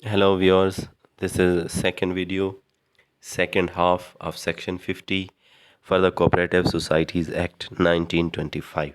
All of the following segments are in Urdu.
Hello viewers, this is second video, second half of section 50 for the Cooperative Societies Act 1925.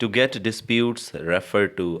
to get disputes refer to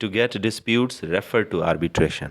to get disputes refer to arbitration.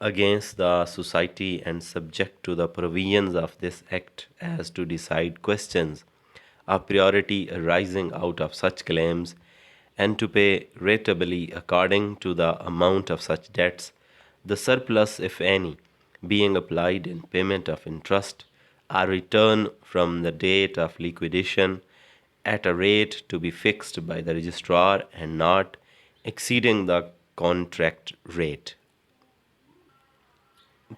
against the society and subject to the provisions of this act as to decide questions of priority arising out of such claims and to pay rateably according to the amount of such debts, the surplus, if any, being applied in payment of interest or return from the date of liquidation at a rate to be fixed by the registrar and not exceeding the contract rate.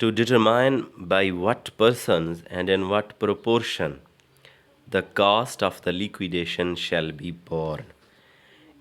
to determine by what persons and in what proportion the cost of the liquidation shall be borne.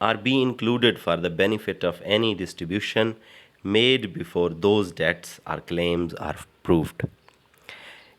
are be included for the benefit of any distribution made before those debts or claims are proved.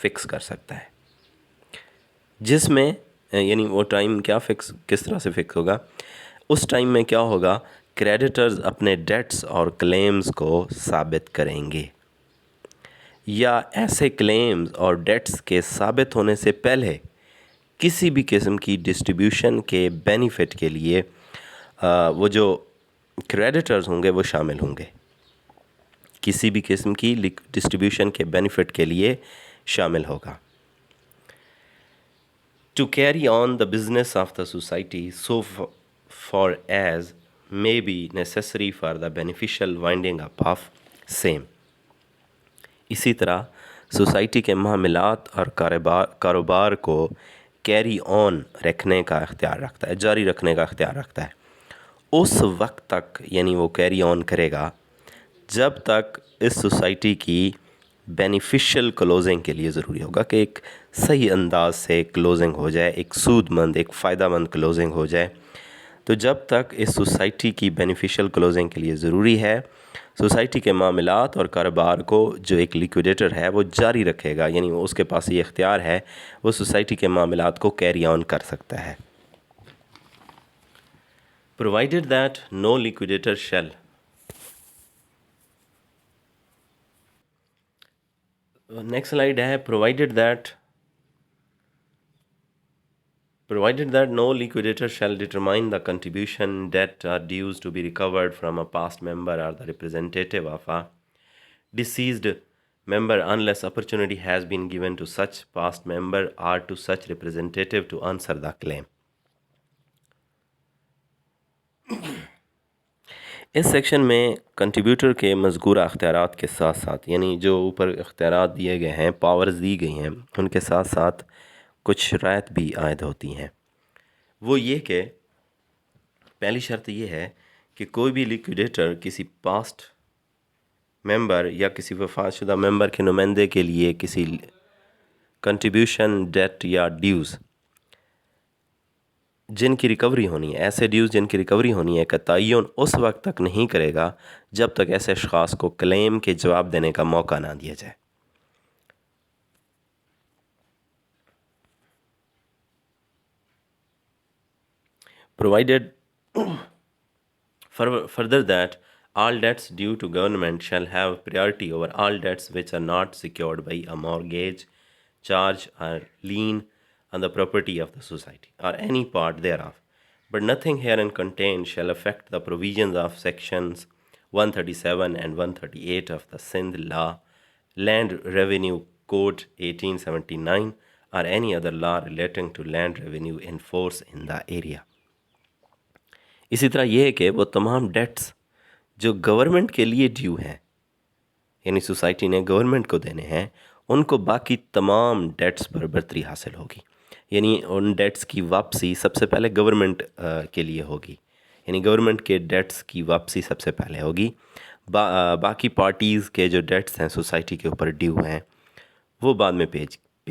Fix کر سکتا ہے، جس میں یعنی وہ ٹائم کیا فکس کس طرح سے فکس ہوگا؟ اس ٹائم میں کیا ہوگا، کریڈیٹرز اپنے ڈیٹس اور کلیمز کو ثابت کریں گے، یا ایسے کلیمز اور ڈیٹس کے ثابت ہونے سے پہلے کسی بھی قسم کی ڈسٹریبیوشن کے بینیفٹ کے لیے وہ جو کریڈیٹرز ہوں گے وہ شامل ہوں گے، کسی بھی قسم کی ڈسٹریبیوشن کے بینیفٹ کے لیے شامل ہوگا. To carry on the business of the society so far as may be necessary for the beneficial winding up of same. اسی طرح سوسائٹی کے معاملات اور کاروبار کو کیری آن رکھنے کا اختیار رکھتا ہے، جاری رکھنے کا اختیار رکھتا ہے اس وقت تک، یعنی وہ کیری آن کرے گا جب تک اس سوسائٹی کی بینیفیشل کلوزنگ کے لیے ضروری ہوگا کہ ایک صحیح انداز سے کلوزنگ ہو جائے، ایک سود مند، ایک فائدہ مند کلوزنگ ہو جائے. تو جب تک اس سوسائٹی کی بینیفیشل کلوزنگ کے لیے ضروری ہے، سوسائٹی کے معاملات اور کاروبار کو جو ایک لیکویڈیٹر ہے وہ جاری رکھے گا، یعنی اس کے پاس یہ اختیار ہے، وہ سوسائٹی کے معاملات کو کیری آن کر سکتا ہے. Provided that no liquidator shall next slide ہے provided that no liquidator shall determine the contribution, debt or dues to be recovered from a past member or the representative of a deceased member unless opportunity has been given to such past member or to such representative to answer the claim. اس سیکشن میں کنٹریبیوٹر کے مذکورہ اختیارات کے ساتھ ساتھ، یعنی جو اوپر اختیارات دیے گئے ہیں، پاورز دی گئی ہیں، ان کے ساتھ ساتھ کچھ شرائط بھی عائد ہوتی ہیں. وہ یہ کہ پہلی شرط یہ ہے کہ کوئی بھی لیکویڈیٹر کسی پاسٹ ممبر یا کسی وفات شدہ ممبر کے نمائندے کے لیے کسی کنٹریبیوشن، ڈیٹ یا ڈیوز جن کی ریکوری ہونی ہے، ایسے ڈیوز جن کی ریکوری ہونی ہے کا تعین اس وقت تک نہیں کرے گا جب تک ایسے اشخاص کو کلیم کے جواب دینے کا موقع نہ دیا جائے. Provided further that all debts due to government shall have priority over all debts which are not secured by a mortgage, charge or lien on the property of the society or any part thereof, but nothing herein contained shall affect the provisions of sections 137 and 138 of the Sindh Law, Land Revenue Code 1879 or any other law relating to land revenue in force in the area. اسی طرح یہ ہے کہ وہ تمام ڈیٹس جو گورنمنٹ کے لیے ڈیو ہیں، یعنی سوسائٹی نے گورنمنٹ کو دینے ہیں، ان کو باقی تمام ڈیٹس پر برتری حاصل ہوگی. یعنی ان ڈیٹس کی واپسی سب سے پہلے گورنمنٹ کے لیے ہوگی، یعنی گورنمنٹ کے ڈیٹس کی واپسی سب سے پہلے ہوگی. باقی پارٹیز کے جو ڈیٹس ہیں سوسائٹی کے اوپر ڈیو ہیں وہ بعد میں پے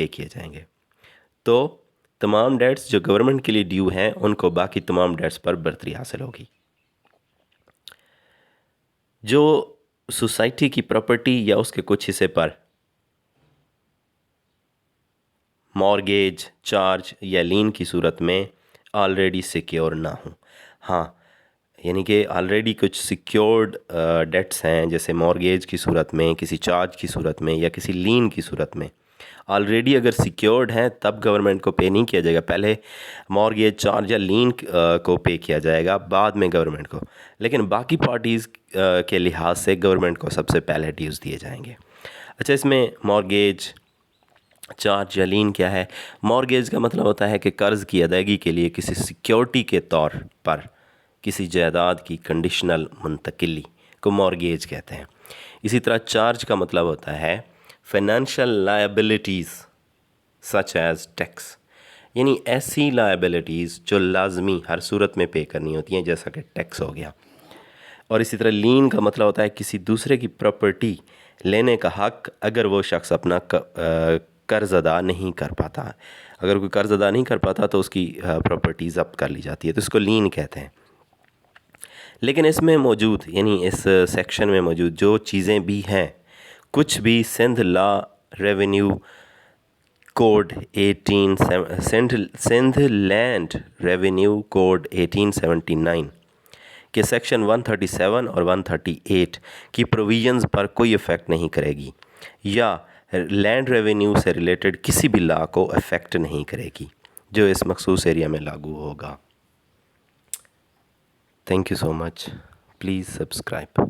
کیے جائیں گے. تو تمام ڈیٹس جو گورنمنٹ کے لیے ڈیو ہیں ان کو باقی تمام ڈیٹس پر برتری حاصل ہوگی. جو سوسائٹی کی پراپرٹی یا اس کے کچھ حصے پر مارگیج، چارج یا لین کی صورت میں آلریڈی سیکیور نہ ہوں. ہاں، یعنی کہ آلریڈی کچھ سیکیورڈ ڈیٹس ہیں، جیسے مارگیج کی صورت میں، کسی چارج کی صورت میں یا کسی لین کی صورت میں آلریڈی اگر سیکیورڈ ہیں تب گورنمنٹ کو پے نہیں کیا جائے گا، پہلے مارگیج، چارج یا لین کو پے کیا جائے گا، بعد میں گورنمنٹ کو. لیکن باقی پارٹیز کے لحاظ سے گورنمنٹ کو سب سے پہلے ڈیوز دیے جائیں گے. اچھا، اس میں مارگیج، چارج یا لین کیا ہے؟ مارگیج کا مطلب ہوتا ہے کہ قرض کی ادائیگی کے لیے کسی سیکیورٹی کے طور پر کسی جائیداد کی کنڈیشنل منتقلی کو مارگیج کہتے ہیں. اسی طرح چارج کا مطلب ہوتا ہے financial liabilities such as tax, یعنی ایسی لائبلٹیز جو لازمی ہر صورت میں پے کرنی ہوتی ہیں، جیسا کہ ٹیکس ہو گیا. اور اسی طرح لین کا مطلب ہوتا ہے کسی دوسرے کی پراپرٹی لینے کا حق اگر وہ شخص اپنا قرض ادا نہیں کر پاتا. اگر کوئی قرض ادا نہیں کر پاتا تو اس کی پراپرٹی ضبط کر لی جاتی ہے، تو اس کو لین کہتے ہیں. لیکن اس میں موجود، یعنی اس سیکشن میں موجود جو چیزیں بھی ہیں، کچھ بھی سندھ لا revenue code 18 land revenue code 1879 کہ سیکشن 137 اور 138 کی پروویژنز پر کوئی افیکٹ نہیں کرے گی یا لینڈ ریونیو سے ریلیٹڈ کسی بھی لا کو افیکٹ نہیں کرے گی جو اس مخصوص ایریا میں لاگو ہوگا۔ Thank you so much, please subscribe.